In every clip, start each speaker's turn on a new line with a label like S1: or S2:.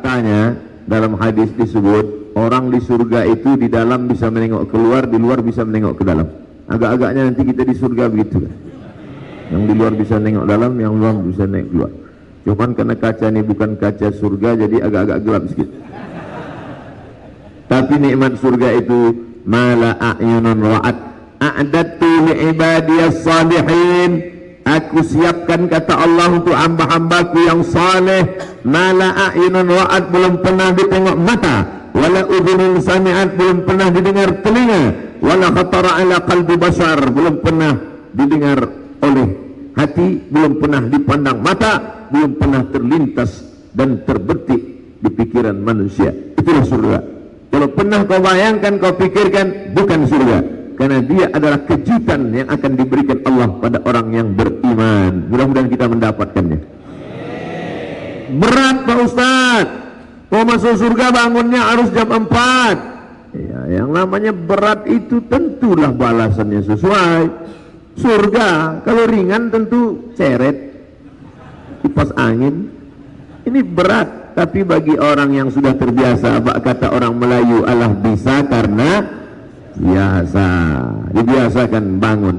S1: katanya dalam hadis disebut orang di surga itu di dalam bisa menengok keluar, di luar bisa menengok ke dalam. Agak-agaknya nanti kita di surga begitu. Yang di luar bisa nengok dalam, yang luar bisa nengok keluar. Cuman karena kaca ini bukan kaca surga, jadi agak-agak gelap sedikit. Tapi nikmat surga itu mala a'yunun ra'at a'dadtu li'ibadiyas salihin. Aku siapkan, kata Allah, untuk hamba-hambaku yang saleh. Mala a'yunun ra'at, belum pernah ditengok mata. Wala udhunun sami'at, belum pernah didengar telinga. Wala khatara ala qalbi bashar, belum pernah didengar oleh hati, belum pernah dipandang mata, belum pernah terlintas dan terbetik di pikiran manusia. Itulah surga. Kalau pernah kau bayangkan, kau pikirkan, bukan surga, karena dia adalah kejutan yang akan diberikan Allah pada orang yang beriman. Mudah-mudahan kita mendapatkannya. Berat Pak Ustaz, mau masuk surga bangunnya harus jam 4. Ya, yang namanya berat itu tentulah balasannya sesuai. Surga kalau ringan tentu ceret, kipas angin. Ini berat, tapi bagi orang yang sudah terbiasa, kata orang Melayu, alah bisa karena biasa. Dibiasakan bangun.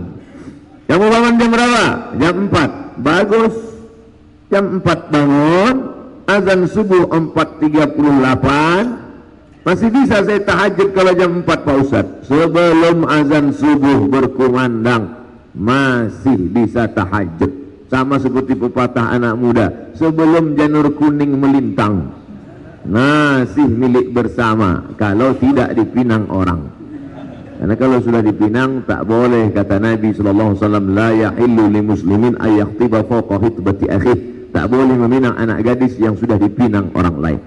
S1: Kamu bangun jam berapa? Jam 4. Bagus. Jam 4 bangun, azan subuh 4.38. Masih bisa saya tahajud kalau jam 4 Pak Ustaz. Sebelum azan subuh berkumandang masih bisa tahajud. Sama seperti pepatah anak muda, sebelum janur kuning melintang masih milik bersama, kalau tidak dipinang orang. Karena kalau sudah dipinang tak boleh, kata Nabi sallallahu alaihi wasallam, la yahillu li muslimin ay yakhtiba fawqa khitbati akhih. Tak boleh meminang anak gadis yang sudah dipinang orang lain.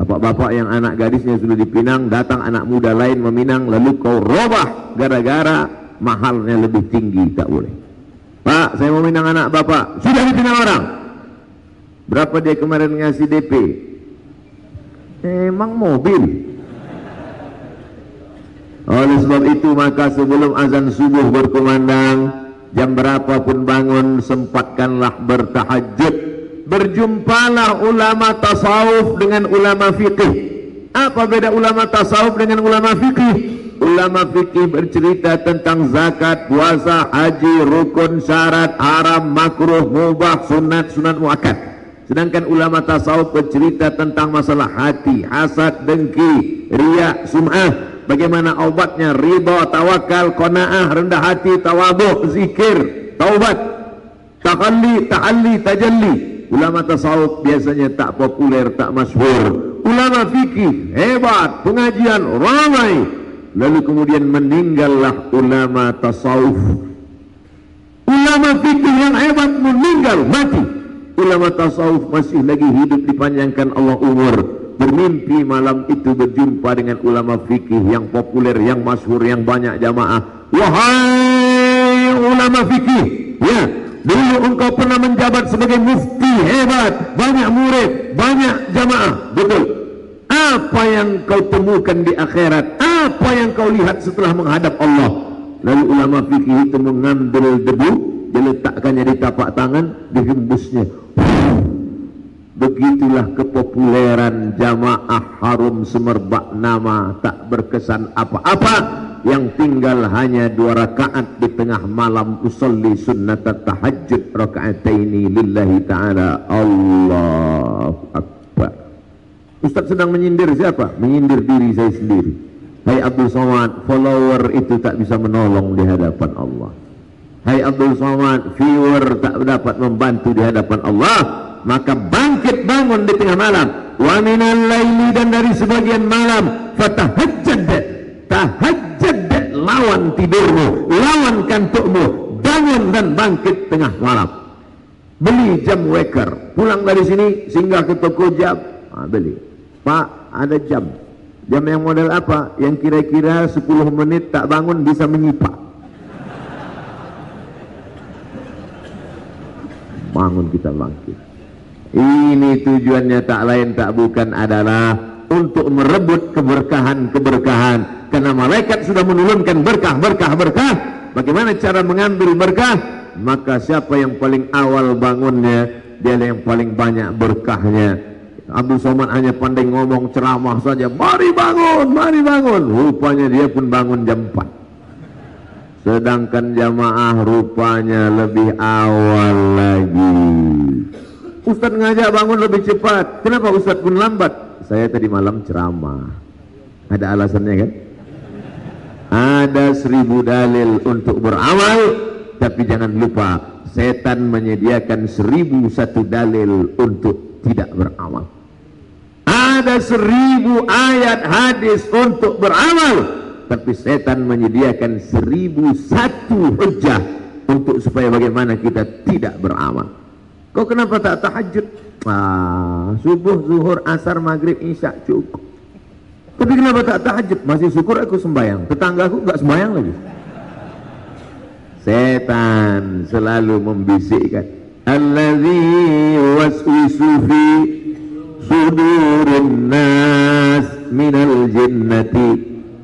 S1: Bapak-bapak yang anak gadisnya sudah dipinang, datang anak muda lain meminang, lalu kau robah gara-gara mahalnya lebih tinggi, tak boleh. Pak, saya mau minang anak bapak, sudah dipinang orang. Berapa dia kemarin ngasih DP? Emang mobil. Oleh sebab itu, maka sebelum azan subuh berkumandang, jam berapapun bangun, sempatkanlah bertahajud. Berjumpalah ulama tasawuf dengan ulama fikih. Apa beda ulama tasawuf dengan ulama fikih? Ulama fikih bercerita tentang zakat, puasa, haji, rukun, syarat, haram, makruh, mubah, sunat, sunat muakkad. Sedangkan ulama tasawuf bercerita tentang masalah hati, hasad, dengki, riya, sum'ah. Bagaimana obatnya? Ridha, tawakal, qanaah, rendah hati, tawadhu, zikir, taubat, tahalli, tajalli. Ulama tasawuf biasanya tak populer, tak masyhur. Ulama fikih hebat, pengajian ramai. Lalu kemudian meninggallah ulama tasawuf. Ulama fikih yang hebat meninggal, mati. Ulama tasawuf masih lagi hidup, dipanjangkan Allah umur. Bermimpi malam itu berjumpa dengan ulama fikih yang populer, yang masyhur, yang banyak jamaah. Wahai ulama fikih, ya, dulu engkau pernah menjabat sebagai mufti hebat, banyak murid, banyak jamaah, betul. Apa yang kau temukan di akhirat? Apa yang kau lihat setelah menghadap Allah? Lalu ulama fikih itu mengambil debu, diletakkannya di tapak tangan, dihembusnya. Begitulah kepopuleran jamaah harum semerbak nama, tak berkesan apa-apa. Yang tinggal hanya 2 rakaat di tengah malam, usolli sunnat tahajud raka'ataini lillahi ta'ala. Allahu Akbar. Ustaz sedang menyindir siapa? Menyindir diri saya sendiri. Hai Abdul Somad, follower itu tak bisa menolong di hadapan Allah. Hai Abdul Somad, viewer tak dapat membantu di hadapan Allah. Maka bangkit bangun di tengah malam. Wa minal laili, dan dari sebagian malam. Fatahajjad, tahajjad, lawan tidurmu, lawan kantukmu, bangun dan bangkit tengah malam. Beli jam waker, pulang dari sini singgah ke toko jam, beli. Pak, ada jam. Jam yang model apa? Yang kira-kira 10 menit tak bangun bisa menyipak. Bangun kita bangkit. Ini tujuannya tak lain tak bukan adalah untuk merebut keberkahan-keberkahan. Karena malaikat sudah menurunkan berkah. Bagaimana cara mengambil berkah? Maka siapa yang paling awal bangunnya, dia yang paling banyak berkahnya. Abdul Somad hanya pandai ngomong ceramah saja, mari bangun, mari bangun. Rupanya dia pun bangun jam 4. Sedangkan jamaah rupanya lebih awal lagi. Ustaz ngajak bangun lebih cepat. Kenapa Ustaz pun lambat? Saya tadi malam ceramah. Ada alasannya kan? Ada 1000 dalil untuk beramal, tapi jangan lupa setan menyediakan 1001 dalil untuk tidak beramal. Ada 1000 ayat hadis untuk beramal, tapi setan menyediakan 1001 hujah untuk supaya bagaimana kita tidak beramal. Kau kenapa tak tahajud? Subuh, zuhur, asar, maghrib, isya cukup. Tapi kenapa tak tahajud? Masih syukur aku sembahyang, tetanggaku enggak sembahyang lagi. Setan selalu membisikkan, allazi waswisu fi sudurin nas minal jinnati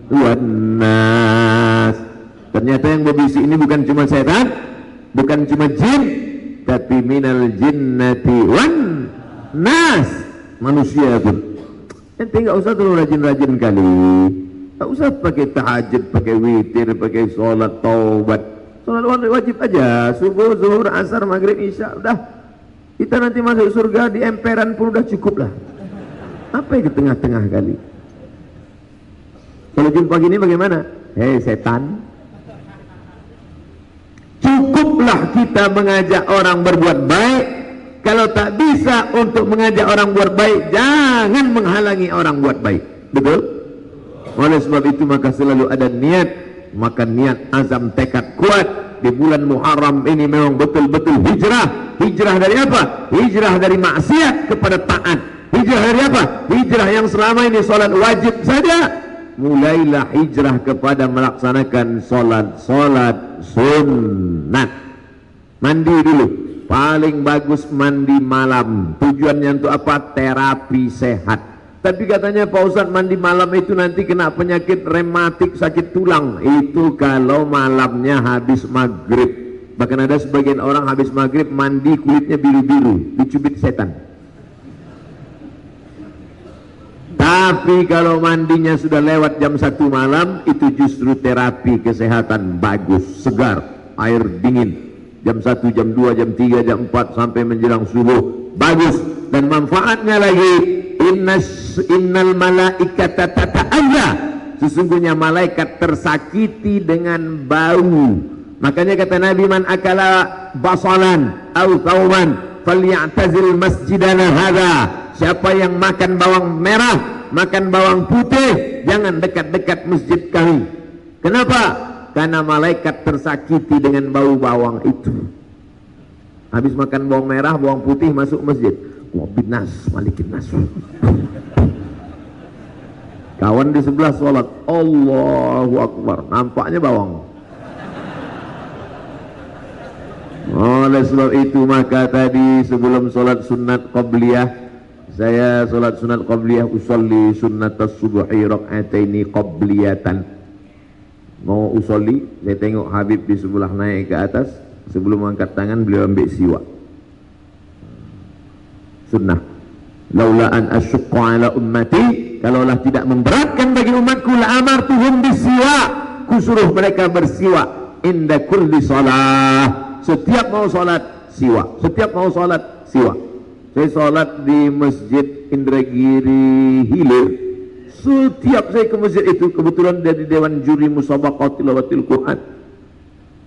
S1: wan nas. Ternyata yang berbisik ini bukan cuma setan, bukan cuma jin, tapi minal jinnati wan nas, manusia pun. Ente nggak usah terlalu rajin-rajin kali, nggak usah pakai tahajud, pakai witir, pakai sholat taubat. Sholat wajib aja, subuh, zuhur, asar, maghrib, isya, udah. Kita nanti masuk surga di emperan pun udah cukup lah. Apa yang di tengah-tengah kali? Kalau jumpa gini bagaimana? Hei setan, cukuplah kita mengajak orang berbuat baik. Kalau tak bisa untuk mengajak orang buat baik, jangan menghalangi orang buat baik. Betul? Oleh sebab itu maka selalu ada niat. Maka niat, azam, tekad kuat. Di bulan Muharram ini memang betul-betul hijrah. Hijrah dari apa? Hijrah dari maksiat kepada taat. Hijrah dari apa? Hijrah yang selama ini solat wajib saja, mulailah hijrah kepada melaksanakan solat sunnat. Mandi dulu. Paling bagus mandi malam. Tujuannya untuk apa? Terapi sehat. Tapi katanya Pak Ustadz, mandi malam itu nanti kena penyakit rematik, sakit tulang. Itu kalau malamnya habis maghrib. Bahkan ada sebagian orang habis maghrib mandi kulitnya biru-biru, dicubit setan. Tapi kalau mandinya sudah lewat jam 1 malam, itu justru terapi kesehatan bagus, segar, air dingin. Jam 1, jam 2, jam 3, jam 4 sampai menjelang subuh, bagus. Dan manfaatnya lagi, innal malaikata tata'adza, sesungguhnya malaikat tersakiti dengan bau. Makanya kata Nabi, man akala basalan au thawman falyatazil masjidana hadza. Siapa yang makan bawang merah, makan bawang putih, jangan dekat-dekat masjid kami. Kenapa? Karena malaikat tersakiti dengan bau bawang itu. Habis makan bawang merah, bawang putih, masuk masjid, wabid nas, malikin nas. Kawan di sebelah sholat, Allahu Akbar, nampaknya bawang. Oleh sebab itu maka tadi sebelum sholat sunat qabliyah, saya sholat sunat qabliyah, usolli sunnatas subuhi rak'ataini qabliyatan. Mau usolli, saya tengok Habib di sebelah naik ke atas, sebelum angkat tangan beliau ambil siwak. Sunnah. Laula an asyqa ala ummati, kalaulah tidak memberatkan bagi umatku, la amartuhum bisiwak, kusuruh mereka bersiwak inda kulli salah. Setiap mau salat siwak, setiap mau salat siwak. Saya salat di Masjid Indragiri Hilir. Setiap saya ke masjid itu, kebetulan dari Dewan Juri Musabaqah Tilawatil Quran.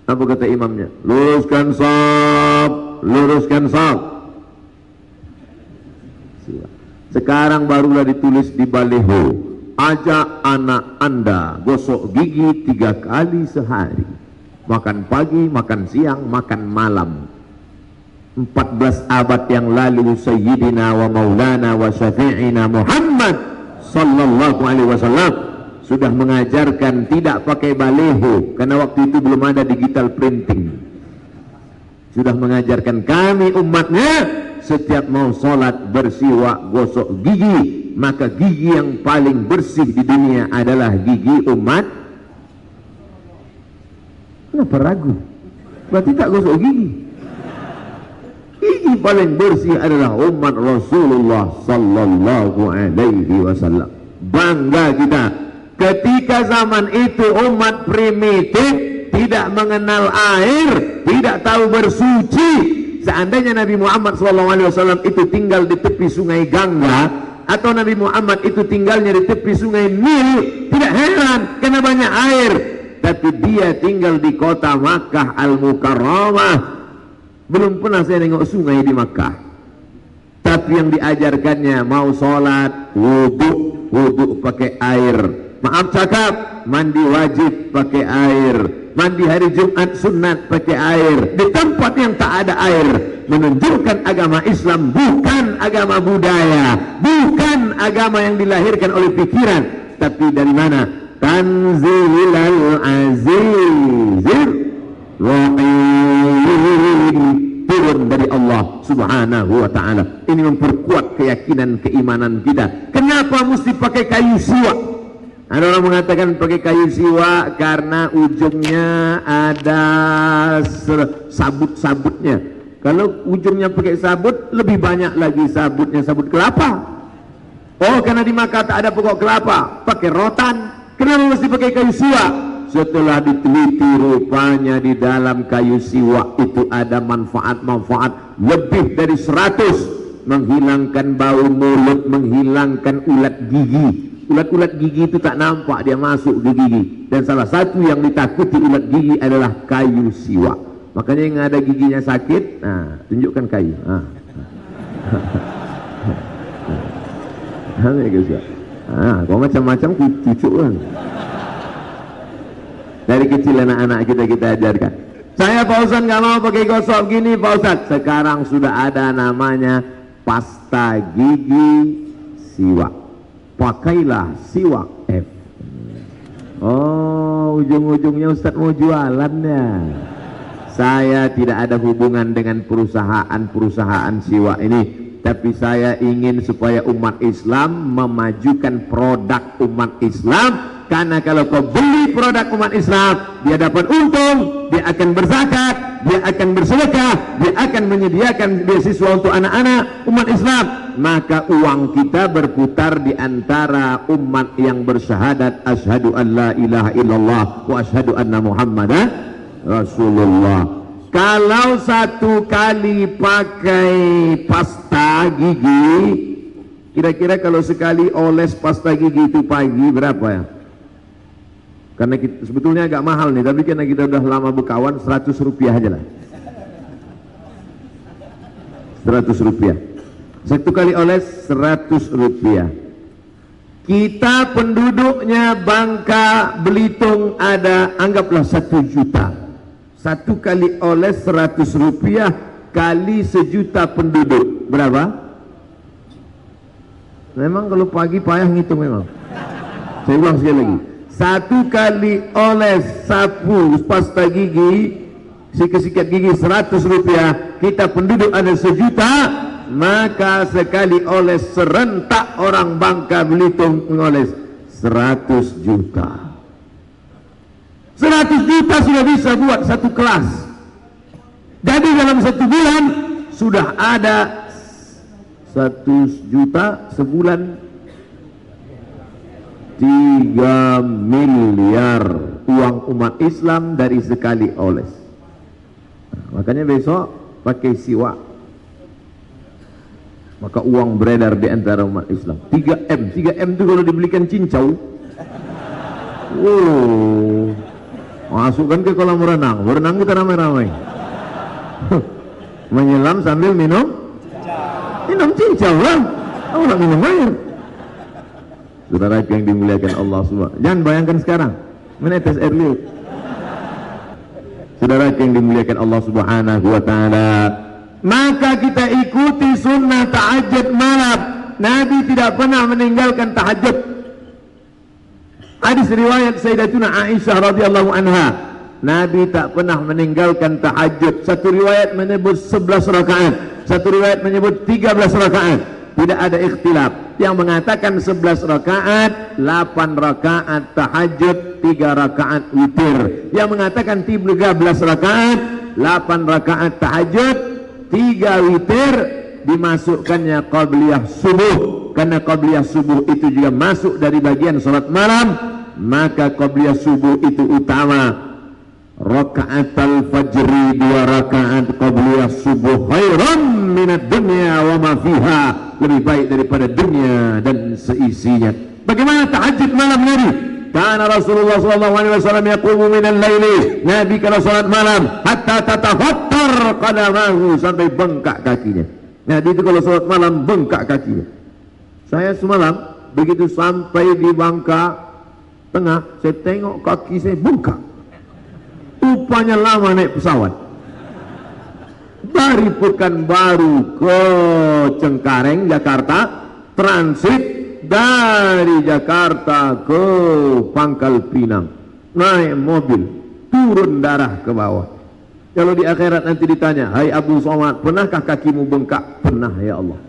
S1: Apa kata imamnya? Luruskan shaf, luruskan shaf. Sekarang barulah ditulis di baliho, ajak anak anda gosok gigi 3 kali sehari. Makan pagi, makan siang, makan malam. 14 abad yang lalu Sayyidina wa Maulana wa Syafi'ina Muhammad sallallahu alaihi wasallam sudah mengajarkan tidak pakai baleho, karena waktu itu belum ada digital printing. Sudah mengajarkan kami umatnya, setiap mau sholat bersiwak, gosok gigi. Maka gigi yang paling bersih di dunia adalah gigi umat. Kenapa ragu? Berarti tak gosok gigi. Gigi paling bersih adalah umat Rasulullah sallallahu alaihi wasallam. Bangga kita. Ketika zaman itu umat primitif, tidak mengenal air, tidak tahu bersuci. Seandainya Nabi Muhammad SAW itu tinggal di tepi sungai Gangga, atau Nabi Muhammad itu tinggalnya di tepi sungai Nil, tidak heran karena banyak air. Tapi dia tinggal di kota Makkah Al-Mukarramah. Belum pernah saya tengok sungai di Makkah. Tapi yang diajarkannya mau sholat, wudhu pakai air. Maaf cakap, mandi wajib pakai air, mandi hari Jumat sunat pakai air, di tempat yang tak ada air. Menunjukkan agama Islam bukan agama budaya, bukan agama yang dilahirkan oleh pikiran, tapi dari mana? Tanzilal azizir rahim, turun dari Allah subhanahu wa ta'ala. Ini memperkuat keyakinan keimanan kita. Kenapa mesti pakai kayu siwak? Ada orang mengatakan pakai kayu siwak karena ujungnya ada sabut-sabutnya. Kalau ujungnya pakai sabut, lebih banyak lagi sabutnya, sabut kelapa. Oh, karena di Makkah tak ada pokok kelapa, pakai rotan. Kenapa mesti pakai kayu siwak? Setelah diteliti, rupanya di dalam kayu siwak itu ada manfaat-manfaat lebih dari 100. Menghilangkan bau mulut, menghilangkan ulat gigi. Ulat-ulat gigi itu tak nampak, dia masuk ke gigi. Dan salah satu yang ditakuti ulat gigi adalah kayu siwak. Makanya yang ada giginya sakit, nah, tunjukkan kayu. Kalau macam-macam cucuk kan. Dari kecil anak-anak kita ajarkan. Saya Pak Ustaz nggak mau pakai gosok gini Pak Ustaz. Sekarang sudah ada namanya pasta gigi siwak. Pakailah siwak F. Oh, ujung-ujungnya Ustaz mau jualannya. Saya tidak ada hubungan dengan perusahaan siwak ini, tapi saya ingin supaya umat Islam memajukan produk umat Islam. Karena kalau kau beli produk umat Islam, dia dapat untung, dia akan berzakat, dia akan bersedekah, dia akan menyediakan beasiswa untuk anak-anak umat Islam. Maka uang kita berputar di antara umat yang bersyahadat asyhadu an la ilaha illallah wa asyhadu anna muhammadan rasulullah. Kalau satu kali pakai pasta gigi, kira-kira kalau sekali oles pasta gigi itu pagi berapa ya? Karena kita, sebetulnya agak mahal nih, tapi karena kita udah lama berkawan, 100 rupiah aja lah. 100 rupiah. Satu kali oles 100 rupiah. Kita penduduknya Bangka Belitung ada, anggaplah 1 juta. Satu kali oles 100 rupiah kali 1 juta penduduk. Berapa? Memang kalau pagi payah ngitung memang. Saya ulang sekali lagi. Satu kali oles sapu pasta gigi, sikat-sikat gigi 100 rupiah, kita penduduk ada 1 juta, maka sekali oles serentak orang Bangka Belitung mengoles 100 juta. 100 juta sudah bisa buat satu kelas. Jadi dalam 1 bulan sudah ada 1 juta sebulan 3 miliar uang umat Islam dari sekali oles. Nah, makanya besok pakai siwak, maka uang beredar di antara umat Islam. 3M itu kalau dibelikan cincau, masukkan ke kolam renang kita ramai-ramai. Menyelam sambil minum cincau lah. Orang minum air. Saudara yang dimuliakan Allah SWT, jangan bayangkan sekarang menetes air liur. Saudara yang dimuliakan Allah Subhanahu wa ta'ala, maka kita ikuti sunnah tahajud malam. Nabi tidak pernah meninggalkan tahajud. Hadis riwayat Sayyidatuna Aisyah radhiyallahu anha, Nabi tak pernah meninggalkan tahajud. Satu riwayat menyebut 11 rakaat, satu riwayat menyebut 13 rakaat. Tidak ada ikhtilaf. Yang mengatakan 11 rakaat, 8 rakaat tahajud, 3 rakaat witir. Yang mengatakan 13 rakaat, 8 rakaat tahajud, 3 witir dimasukkannya qabliyah subuh, karena qabliyah subuh itu juga masuk dari bagian salat malam, maka qabliyah subuh itu utama. Raka'atul fajri 2 rakaat qabliyah subuh khairan minad dunya wa ma fiha, lebih baik daripada dunia dan seisinya. Bagaimana tahajud malam Nabi? Karena Rasulullah SAW yaqumu minal laili, Nabi kalau salat malam hatta tatafattar qadamahu, sampai bengkak kakinya. Nabi itu kalau salat malam bengkak kakinya. Saya semalam begitu sampai di Bangka Tengah, saya tengok kaki saya bengkak. Rupanya lama naik pesawat dari Pekanbaru ke Cengkareng, Jakarta, transit dari Jakarta ke Pangkal Pinang, naik mobil, turun darah ke bawah. Kalau di akhirat nanti ditanya, hai Abu Somad, pernahkah kakimu bengkak? Pernah ya Allah.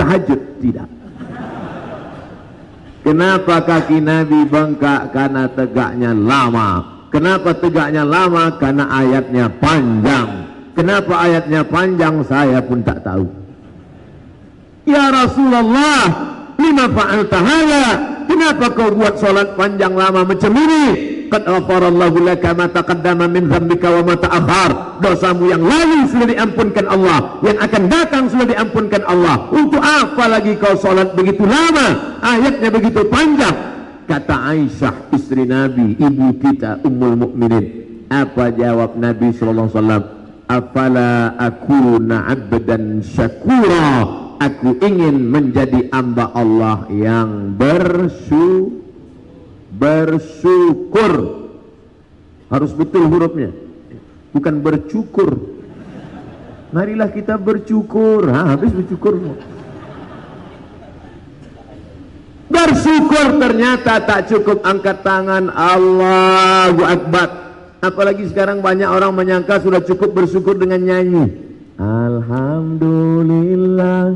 S1: Tahajud tidak. Kenapa kaki Nabi bengkak? Karena tegaknya lama. Kenapa tegaknya lama? Karena ayatnya panjang. Kenapa ayatnya panjang? Saya pun tak tahu. Ya Rasulullah, lima fa'alta hadza? Kenapa kau buat salat panjang lama macam ini? Qad ghafarallahu laka ma taqaddama min dzambika wa ma ta'akhkhar. Dosamu yang lalu sudah diampunkan Allah, yang akan datang sudah diampunkan Allah. Untuk apa lagi kau salat begitu lama? Ayatnya begitu panjang. Kata Aisyah, istri Nabi, ibu kita, Ummul Mukminin, apa jawab Nabi sallallahu alaihi wasallam? Afala akuna 'abdan syakura, aku ingin menjadi hamba Allah yang bersyukur. Harus betul hurufnya, bukan bercukur. Marilah kita bersyukur. Habis bersyukur. Bersyukur ternyata tak cukup angkat tangan Allahu Akbar. Apalagi sekarang banyak orang menyangka sudah cukup bersyukur dengan nyanyi. Alhamdulillah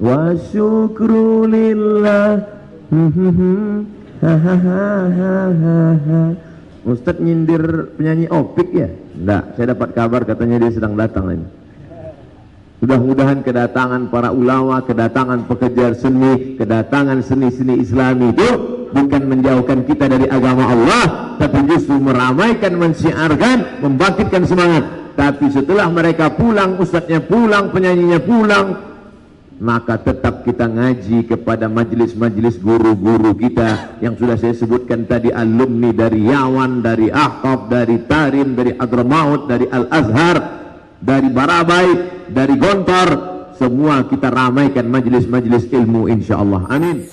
S1: wa syukrulillah. Ustadz nyindir penyanyi Opik ya? Enggak, saya dapat kabar katanya dia sedang datang ini. Mudah-mudahan kedatangan para ulama, kedatangan pekerja seni, kedatangan seni-seni Islami itu bukan menjauhkan kita dari agama Allah, tapi justru meramaikan, mensiarkan, membangkitkan semangat. Tapi setelah mereka pulang, ustadznya pulang, penyanyinya pulang, maka tetap kita ngaji kepada majelis-majelis guru-guru kita yang sudah saya sebutkan tadi, alumni dari Yawan, dari Ahqaf, dari Tarim, dari Hadramaut, dari Al-Azhar, dari Barabai, dari Gontor, semua kita ramaikan majelis-majelis ilmu insyaallah. Amin.